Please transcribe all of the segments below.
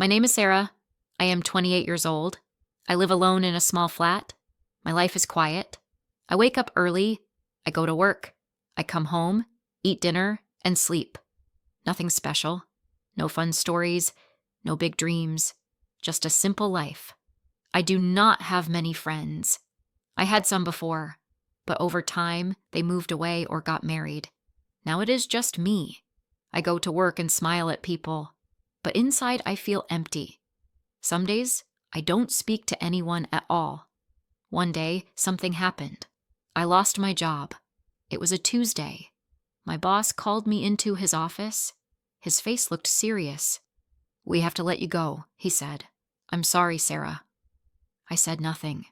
My name is Sara. I am 28 years old. I live alone in a small flat. My life is quiet. I wake up early. I go to work. I come home, eat dinner, and sleep. Nothing special. No fun stories. No big dreams. Just a simple life. I do not have many friends. I had some before, but over time, they moved away or got married. Now it is just me. I go to work and smile at people, but inside I feel empty. Some days, I don't speak to anyone at all. One day, something happened. I lost my job. It was a Tuesday. My boss called me into his office. His face looked serious. "We have to let you go," he said. "I'm sorry, Sara." I said nothing.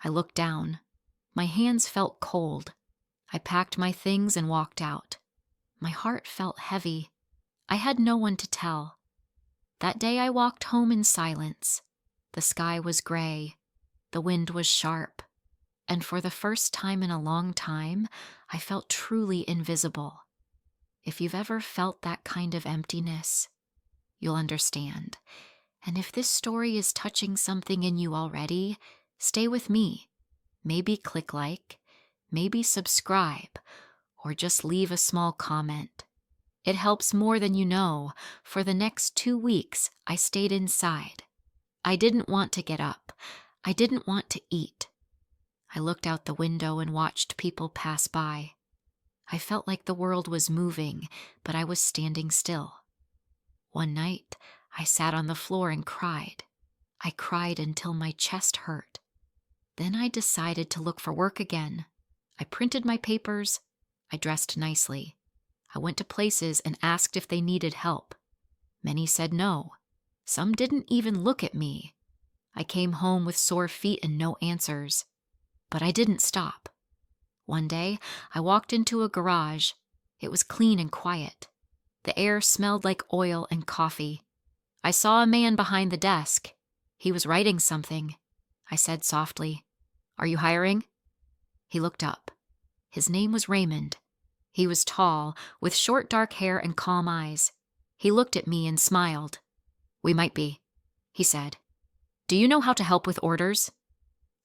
I looked down. My hands felt cold. I packed my things and walked out. My heart felt heavy. I had no one to tell. That day I walked home in silence. The sky was gray. The wind was sharp. And for the first time in a long time, I felt truly invisible. If you've ever felt that kind of emptiness, you'll understand. And if this story is touching something in you already, stay with me. Maybe click like, maybe subscribe, or just leave a small comment. It helps more than you know. For the next 2 weeks, I stayed inside. I didn't want to get up. I didn't want to eat. I looked out the window and watched people pass by. I felt like the world was moving, but I was standing still. One night, I sat on the floor and cried. I cried until my chest hurt. Then I decided to look for work again. I printed my papers. I dressed nicely. I went to places and asked if they needed help. Many said no. Some didn't even look at me. I came home with sore feet and no answers. But I didn't stop. One day, I walked into a garage. It was clean and quiet. The air smelled like oil and coffee. I saw a man behind the desk. He was writing something. I said softly, "Are you hiring?" He looked up. His name was Raymond. He was tall, with short dark hair and calm eyes. He looked at me and smiled. "We might be," he said. "Do you know how to help with orders?"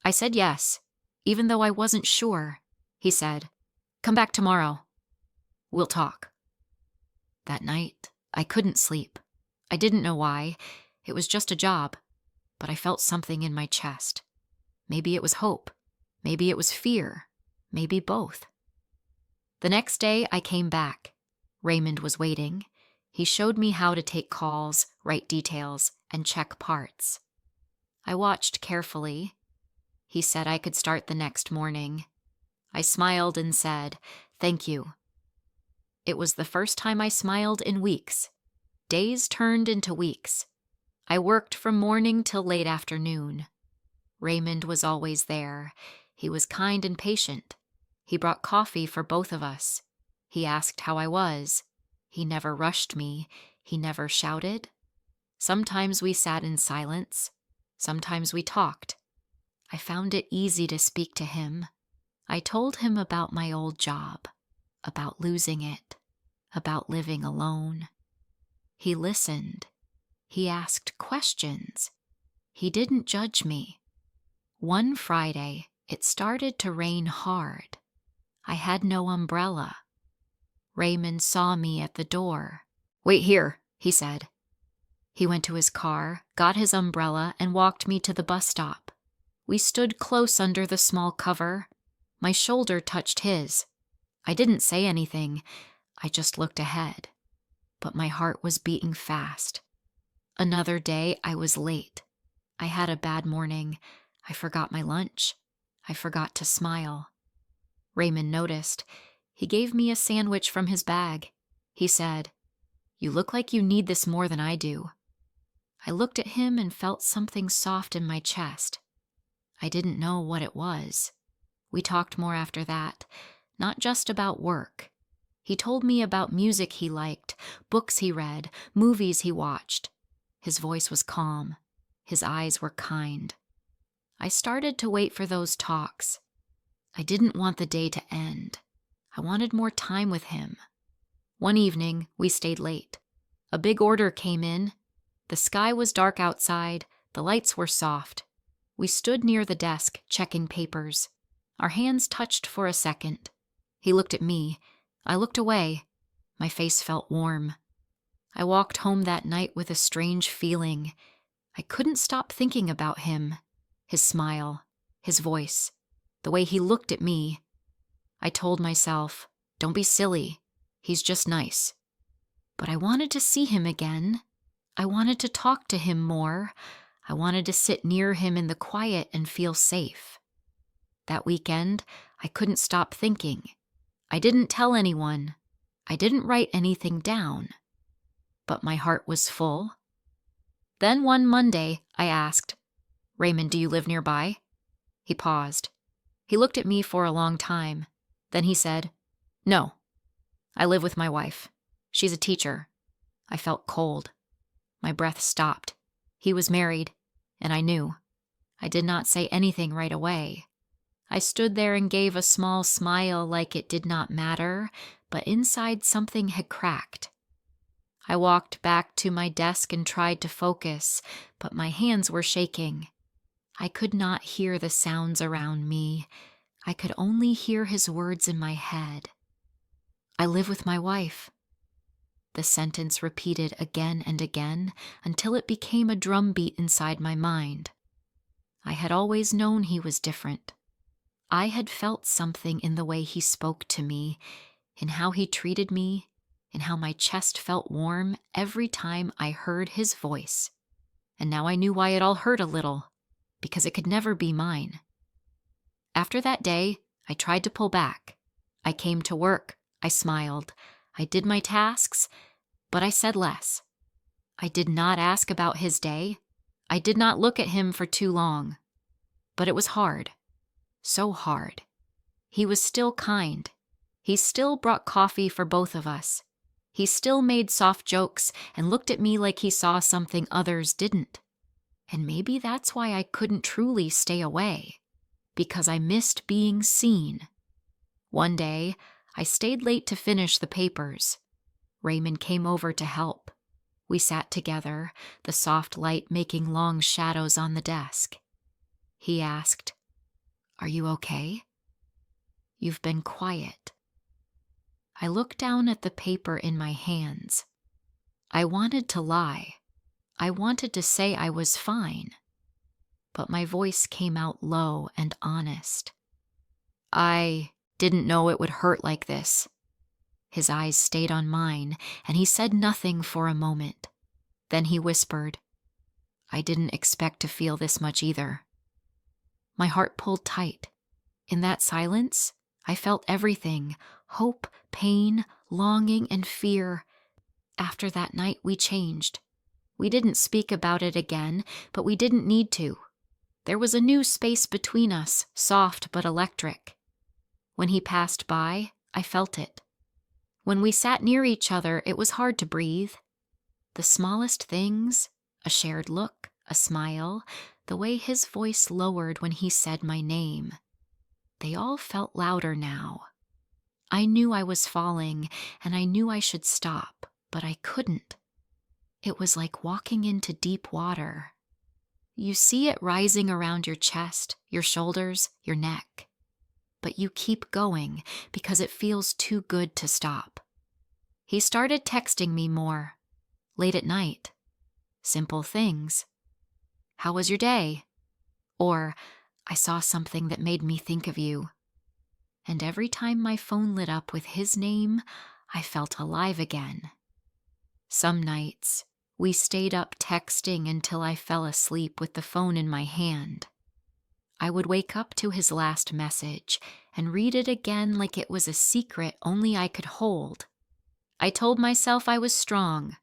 I said yes, even though I wasn't sure. He said, "Come back tomorrow. We'll talk." That night, I couldn't sleep. I didn't know why. It was just a job. But I felt something in my chest. Maybe it was hope. Maybe it was fear. Maybe both. The next day, I came back. Raymond was waiting. He showed me how to take calls, write details, and check parts. I watched carefully. He said I could start the next morning. I smiled and said, "Thank you." It was the first time I smiled in weeks. Days turned into weeks. I worked from morning till late afternoon. Raymond was always there. He was kind and patient. He brought coffee for both of us. He asked how I was. He never rushed me. He never shouted. Sometimes we sat in silence. Sometimes we talked. I found it easy to speak to him. I told him about my old job, about losing it, about living alone. He listened. He asked questions. He didn't judge me. One Friday, it started to rain hard. I had no umbrella. Raymond saw me at the door. "Wait here," he said. He went to his car, got his umbrella, and walked me to the bus stop. We stood close under the small cover. My shoulder touched his. I didn't say anything. I just looked ahead. But my heart was beating fast. Another day, I was late. I had a bad morning. I forgot my lunch. I forgot to smile. Raymond noticed. He gave me a sandwich from his bag. He said, "You look like you need this more than I do." I looked at him and felt something soft in my chest. I didn't know what it was. We talked more after that, not just about work. He told me about music he liked, books he read, movies he watched. His voice was calm. His eyes were kind. I started to wait for those talks. I didn't want the day to end. I wanted more time with him. One evening, we stayed late. A big order came in. The sky was dark outside, the lights were soft. We stood near the desk, checking papers. Our hands touched for a second. He looked at me. I looked away. My face felt warm. I walked home that night with a strange feeling. I couldn't stop thinking about him. His smile, his voice, the way he looked at me. I told myself, don't be silly. He's just nice. But I wanted to see him again. I wanted to talk to him more. I wanted to sit near him in the quiet and feel safe. That weekend, I couldn't stop thinking. I didn't tell anyone. I didn't write anything down. But my heart was full. Then one Monday, I asked, Raymond, do you live nearby? He paused. He looked at me for a long time. Then he said, no. I live with my wife. She's a teacher. I felt cold. My breath stopped. He was married, and I knew. I did not say anything right away. I stood there and gave a small smile like it did not matter, but inside something had cracked. I walked back to my desk and tried to focus, but my hands were shaking. I could not hear the sounds around me. I could only hear his words in my head. I live with my wife. The sentence repeated again and again until it became a drumbeat inside my mind. I had always known he was different. I had felt something in the way he spoke to me, in how he treated me, in how my chest felt warm every time I heard his voice. And now I knew why it all hurt a little, because it could never be mine. After that day, I tried to pull back. I came to work. I smiled. I did my tasks, but I said less. I did not ask about his day. I did not look at him for too long. But it was hard. So hard. He was still kind. He still brought coffee for both of us. He still made soft jokes and looked at me like he saw something others didn't. And maybe that's why I couldn't truly stay away, because I missed being seen. One day, I stayed late to finish the papers. Raymond came over to help. We sat together, the soft light making long shadows on the desk. He asked, "Are you okay? You've been quiet." I looked down at the paper in my hands. I wanted to lie. I wanted to say I was fine. But my voice came out low and honest. I didn't know it would hurt like this. His eyes stayed on mine, and he said nothing for a moment. Then he whispered, "I didn't expect to feel this much either." My heart pulled tight. In that silence, I felt everything: hope, pain, longing, and fear. After that night, we changed. We didn't speak about it again, but we didn't need to. There was a new space between us, soft but electric. When he passed by, I felt it. When we sat near each other, it was hard to breathe. The smallest things, a shared look, a smile, the way his voice lowered when he said my name, they all felt louder now. I knew I was falling, and I knew I should stop, but I couldn't. It was like walking into deep water. You see it rising around your chest, your shoulders, your neck. But you keep going because it feels too good to stop. He started texting me more, late at night. Simple things. "How was your day?" Or, "I saw something that made me think of you." And every time my phone lit up with his name, I felt alive again. Some nights, we stayed up texting until I fell asleep with the phone in my hand. I would wake up to his last message and read it again like it was a secret only I could hold. I told myself I was strong.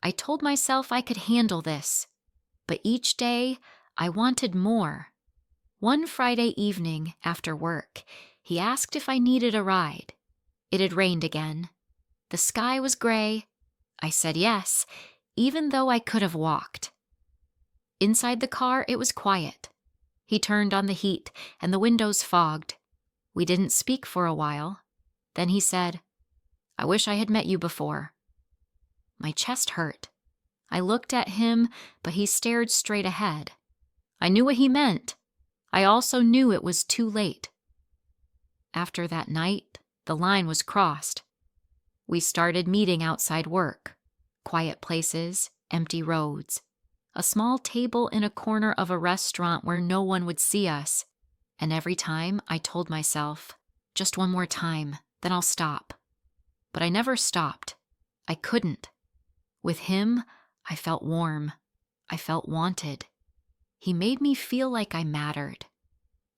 I told myself I could handle this. But each day, I wanted more. One Friday evening, after work, he asked if I needed a ride. It had rained again. The sky was gray. I said yes, even though I could have walked. Inside the car, it was quiet. He turned on the heat, and the windows fogged. We didn't speak for a while. Then he said, "I wish I had met you before." My chest hurt. I looked at him, but he stared straight ahead. I knew what he meant. I also knew it was too late. After that night, the line was crossed. We started meeting outside work. Quiet places, empty roads. A small table in a corner of a restaurant where no one would see us. And every time I told myself, just one more time, then I'll stop. But I never stopped. I couldn't. With him, I felt warm. I felt wanted. He made me feel like I mattered.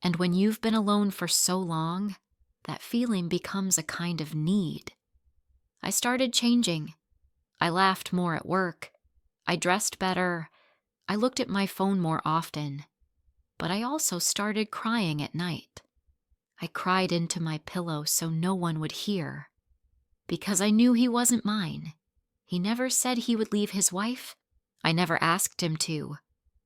And when you've been alone for so long, that feeling becomes a kind of need. I started changing. I laughed more at work. I dressed better. I looked at my phone more often. But I also started crying at night. I cried into my pillow so no one would hear. Because I knew he wasn't mine. He never said he would leave his wife. I never asked him to.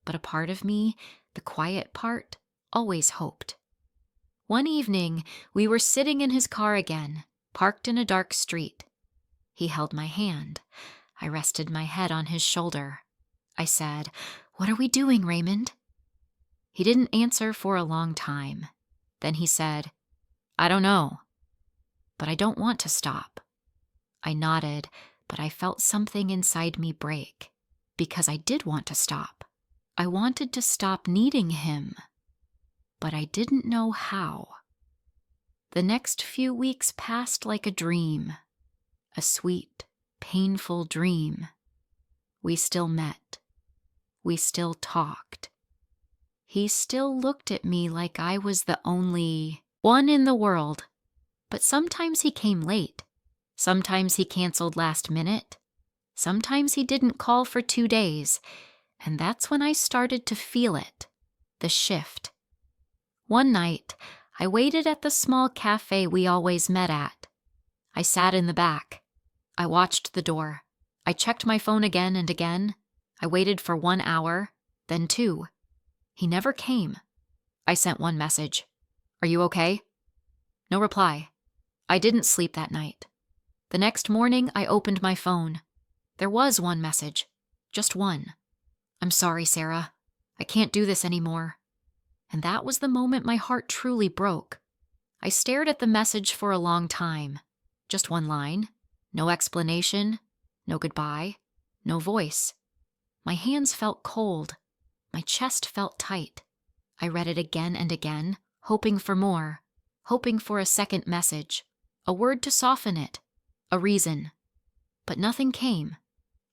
But a part of me, the quiet part, always hoped. One evening, we were sitting in his car again, parked in a dark street. He held my hand. I rested my head on his shoulder. I said, "What are we doing, Raymond?" He didn't answer for a long time. Then he said, "I don't know, but I don't want to stop." I nodded, but I felt something inside me break, because I did want to stop. I wanted to stop needing him, but I didn't know how. The next few weeks passed like a dream, a sweet, painful dream. We still met. We still talked. He still looked at me like I was the only one in the world. But sometimes he came late. Sometimes he canceled last minute. Sometimes he didn't call for 2 days. And that's when I started to feel it, the shift. One night, I waited at the small cafe we always met at. I sat in the back. I watched the door. I checked my phone again and again. I waited for 1 hour, then 2. He never came. I sent one message. "Are you okay?" No reply. I didn't sleep that night. The next morning, I opened my phone. There was one message. Just one. "I'm sorry, Sara. I can't do this anymore." And that was the moment my heart truly broke. I stared at the message for a long time. Just one line. No explanation. No goodbye. No voice. My hands felt cold. My chest felt tight. I read it again and again, hoping for more, hoping for a second message, a word to soften it, a reason. But nothing came.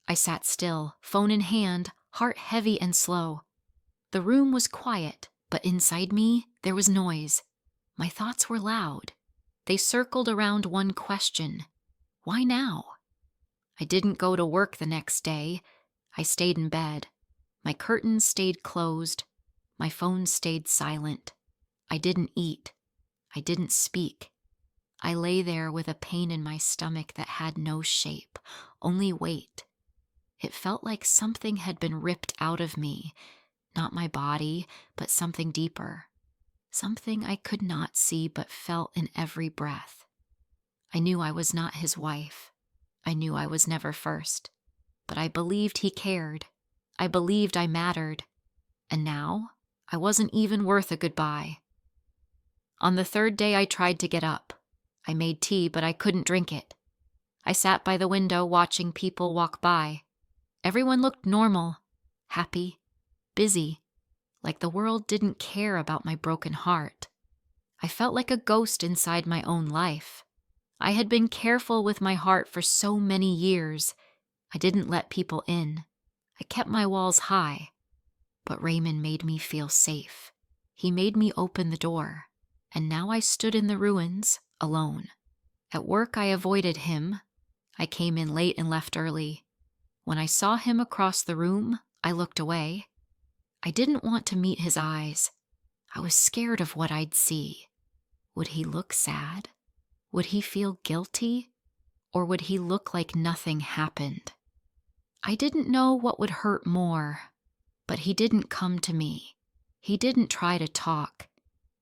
I sat still, phone in hand, heart heavy and slow. The room was quiet, but inside me, there was noise. My thoughts were loud. They circled around one question. Why now? I didn't go to work the next day. I stayed in bed. My curtains stayed closed. My phone stayed silent. I didn't eat. I didn't speak. I lay there with a pain in my stomach that had no shape, only weight. It felt like something had been ripped out of me, not my body, but something deeper. Something I could not see but felt in every breath. I knew I was not his wife. I knew I was never first. But I believed he cared. I believed I mattered. And now, I wasn't even worth a goodbye. On the 3rd day, I tried to get up. I made tea, but I couldn't drink it. I sat by the window watching people walk by. Everyone looked normal, happy, busy, like the world didn't care about my broken heart. I felt like a ghost inside my own life. I had been careful with my heart for so many years. I didn't let people in. I kept my walls high. But Raymond made me feel safe. He made me open the door. And now I stood in the ruins, alone. At work, I avoided him. I came in late and left early. When I saw him across the room, I looked away. I didn't want to meet his eyes. I was scared of what I'd see. Would he look sad? Would he feel guilty? Or would he look like nothing happened? I didn't know what would hurt more, but he didn't come to me. He didn't try to talk.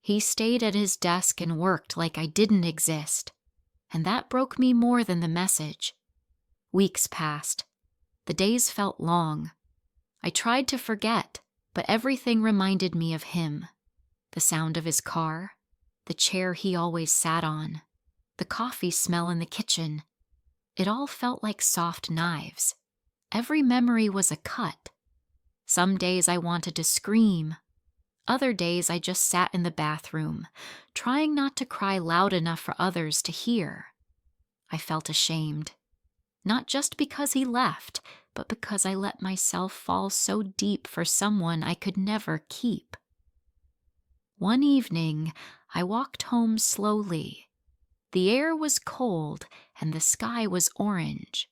He stayed at his desk and worked like I didn't exist. And that broke me more than the message. Weeks passed. The days felt long. I tried to forget, but everything reminded me of him. The sound of his car, the chair he always sat on, the coffee smell in the kitchen. It all felt like soft knives. Every memory was a cut. Some days I wanted to scream. Other days I just sat in the bathroom, trying not to cry loud enough for others to hear. I felt ashamed. Not just because he left, but because I let myself fall so deep for someone I could never keep. One evening, I walked home slowly. The air was cold and the sky was orange.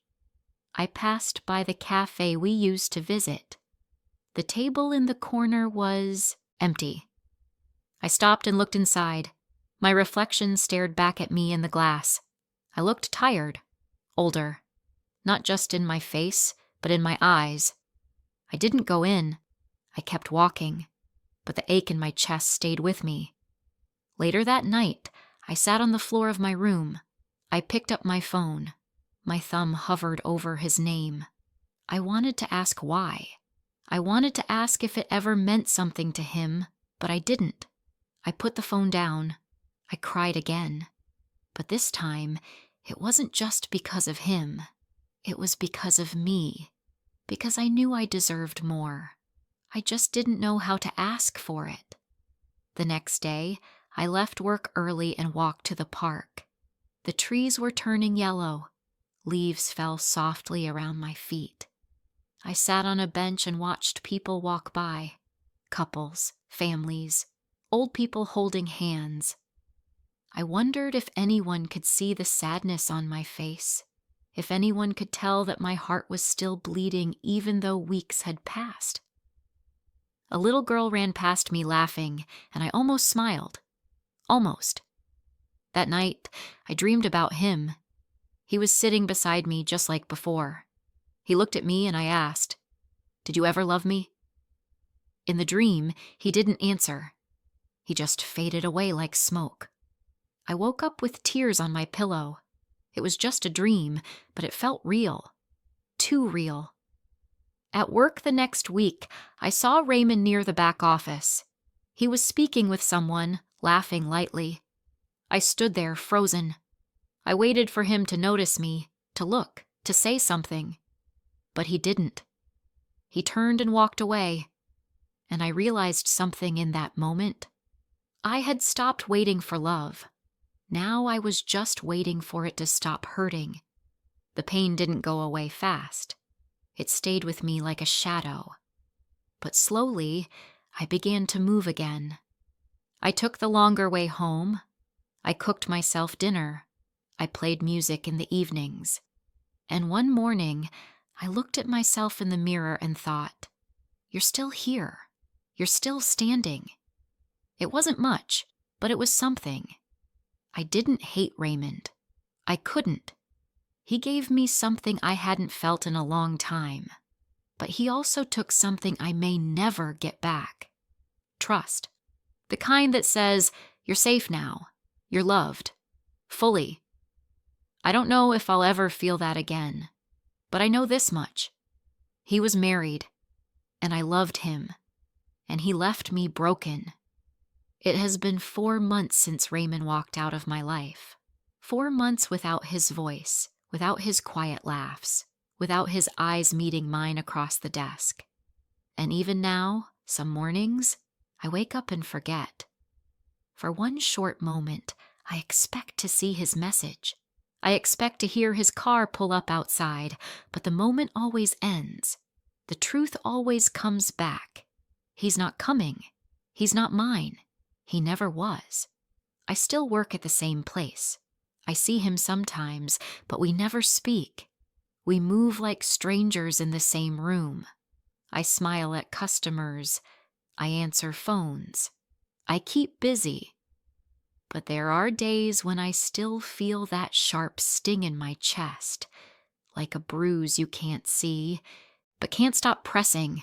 I passed by the cafe we used to visit. The table in the corner was empty. I stopped and looked inside. My reflection stared back at me in the glass. I looked tired, older, not just in my face, but in my eyes. I didn't go in. I kept walking, but the ache in my chest stayed with me. Later that night, I sat on the floor of my room. I picked up my phone. My thumb hovered over his name. I wanted to ask why. I wanted to ask if it ever meant something to him, but I didn't. I put the phone down. I cried again. But this time, it wasn't just because of him. It was because of me. Because I knew I deserved more. I just didn't know how to ask for it. The next day, I left work early and walked to the park. The trees were turning yellow. Leaves fell softly around my feet. I sat on a bench and watched people walk by. Couples, families, old people holding hands. I wondered if anyone could see the sadness on my face, if anyone could tell that my heart was still bleeding even though weeks had passed. A little girl ran past me laughing, and I almost smiled. Almost. That night, I dreamed about him. He was sitting beside me just like before. He looked at me and I asked, "Did you ever love me?" In the dream, he didn't answer. He just faded away like smoke. I woke up with tears on my pillow. It was just a dream, but it felt real. Too real. At work the next week, I saw Raymond near the back office. He was speaking with someone, laughing lightly. I stood there, frozen. I waited for him to notice me, to look, to say something. But he didn't. He turned and walked away. And I realized something in that moment. I had stopped waiting for love. Now I was just waiting for it to stop hurting. The pain didn't go away fast. It stayed with me like a shadow. But slowly, I began to move again. I took the longer way home. I cooked myself dinner. I played music in the evenings. And one morning, I looked at myself in the mirror and thought, "You're still here. You're still standing." It wasn't much, but it was something. I didn't hate Raymond. I couldn't. He gave me something I hadn't felt in a long time. But he also took something I may never get back. Trust. The kind that says, "You're safe now. You're loved. Fully." I don't know if I'll ever feel that again. But I know this much. He was married, and I loved him. And he left me broken. It has been 4 months since Raymond walked out of my life. 4 months without his voice, without his quiet laughs, without his eyes meeting mine across the desk. And even now, some mornings, I wake up and forget. For one short moment, I expect to see his message. I expect to hear his car pull up outside, but the moment always ends. The truth always comes back. He's not coming. He's not mine. He never was. I still work at the same place. I see him sometimes, but we never speak. We move like strangers in the same room. I smile at customers. I answer phones. I keep busy. But there are days when I still feel that sharp sting in my chest, like a bruise you can't see, but can't stop pressing.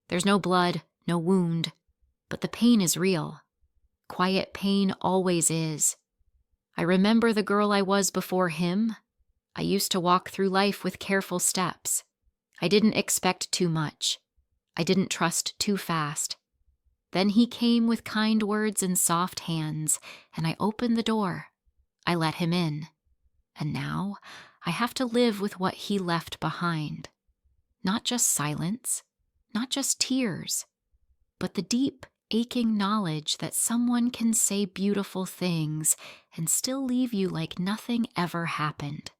There's no blood, no wound, but the pain is real. Quiet pain always is. I remember the girl I was before him. I used to walk through life with careful steps. I didn't expect too much. I didn't trust too fast. Then he came with kind words and soft hands, and I opened the door. I let him in. And now I have to live with what he left behind. Not just silence, not just tears, but the deep, aching knowledge that someone can say beautiful things and still leave you like nothing ever happened.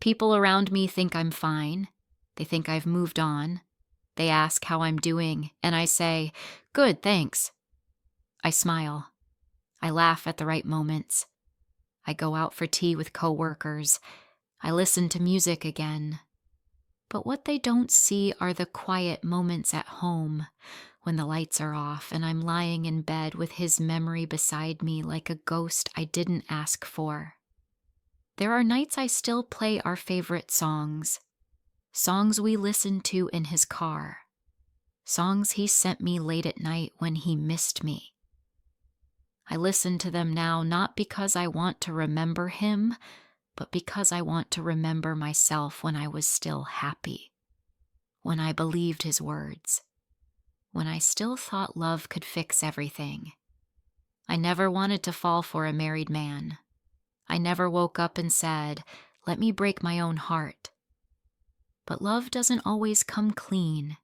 People around me think I'm fine. They think I've moved on. They ask how I'm doing, and I say, "Good, thanks." I smile. I laugh at the right moments. I go out for tea with coworkers. I listen to music again. But what they don't see are the quiet moments at home, when the lights are off and I'm lying in bed with his memory beside me like a ghost I didn't ask for. There are nights I still play our favorite songs we listened to in his car, songs he sent me late at night when he missed me. I listen to them now not because I want to remember him, but because I want to remember myself when I was still happy, when I believed his words, when I still thought love could fix everything. I never wanted to fall for a married man. I never woke up and said, "Let me break my own heart." But love doesn't always come clean.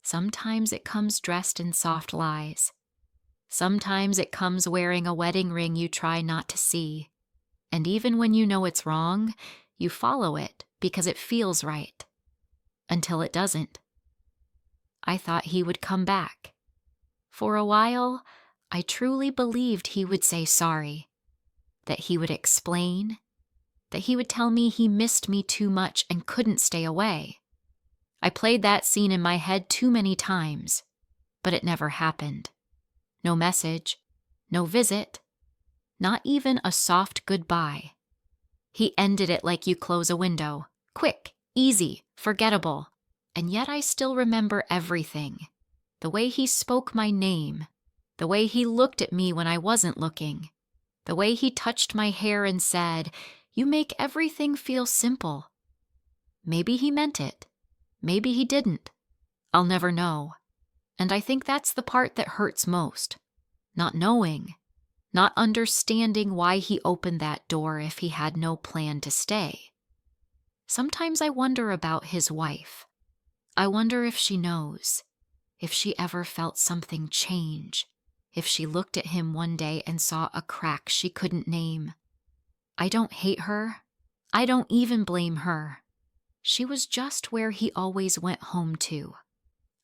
Sometimes it comes dressed in soft lies. Sometimes it comes wearing a wedding ring you try not to see. And even when you know it's wrong, you follow it because it feels right. Until it doesn't. I thought he would come back. For a while, I truly believed he would say sorry. That he would explain. That he would tell me he missed me too much and couldn't stay away. I played that scene in my head too many times, but it never happened. No message, no visit, not even a soft goodbye. He ended it like you close a window, quick, easy, forgettable, and yet I still remember everything. The way he spoke my name, the way he looked at me when I wasn't looking, the way he touched my hair and said, "You make everything feel simple." Maybe he meant it. Maybe he didn't. I'll never know. And I think that's the part that hurts most. Not knowing. Not understanding why he opened that door if he had no plan to stay. Sometimes I wonder about his wife. I wonder if she knows. If she ever felt something change. If she looked at him one day and saw a crack she couldn't name. I don't hate her. I don't even blame her. She was just where he always went home to.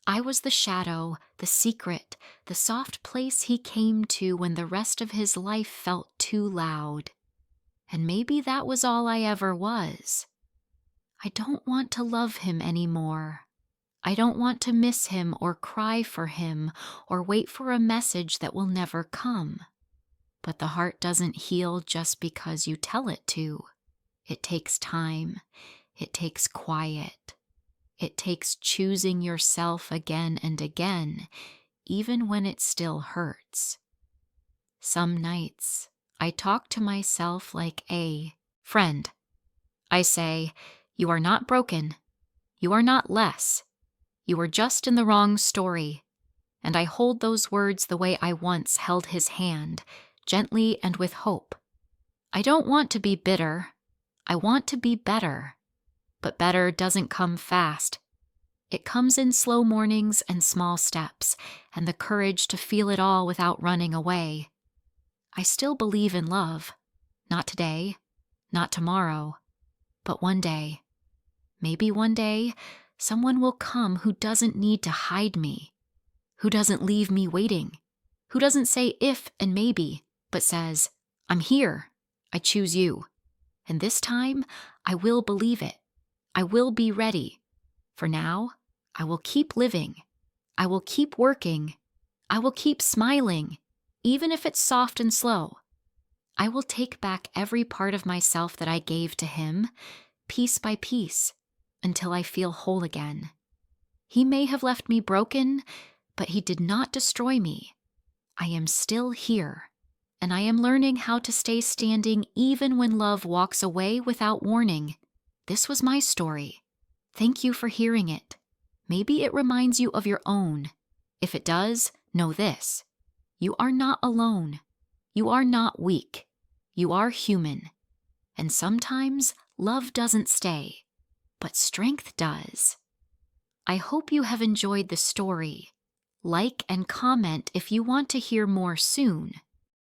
I was the shadow, the secret, the soft place he came to when the rest of his life felt too loud. And maybe that was all I ever was. I don't want to love him anymore. I don't want to miss him or cry for him or wait for a message that will never come. But the heart doesn't heal just because you tell it to. It takes time. It takes quiet. It takes choosing yourself again and again, even when it still hurts. Some nights, I talk to myself like a friend. I say, "You are not broken. You are not less. You are just in the wrong story." And I hold those words the way I once held his hand, gently and with hope. I don't want to be bitter. I want to be better. But better doesn't come fast. It comes in slow mornings and small steps, and the courage to feel it all without running away. I still believe in love. Not today, not tomorrow, but one day. Maybe one day, someone will come who doesn't need to hide me, who doesn't leave me waiting, who doesn't say if and maybe, but says, "I'm here. I choose you." And this time, I will believe it. I will be ready. For now, I will keep living. I will keep working. I will keep smiling, even if it's soft and slow. I will take back every part of myself that I gave to him, piece by piece, until I feel whole again. He may have left me broken, but he did not destroy me. I am still here, and I am learning how to stay standing even when love walks away without warning. This was my story. Thank you for hearing it. Maybe it reminds you of your own. If it does, know this. You are not alone. You are not weak. You are human. And sometimes love doesn't stay, but strength does. I hope you have enjoyed the story. Like and comment if you want to hear more soon.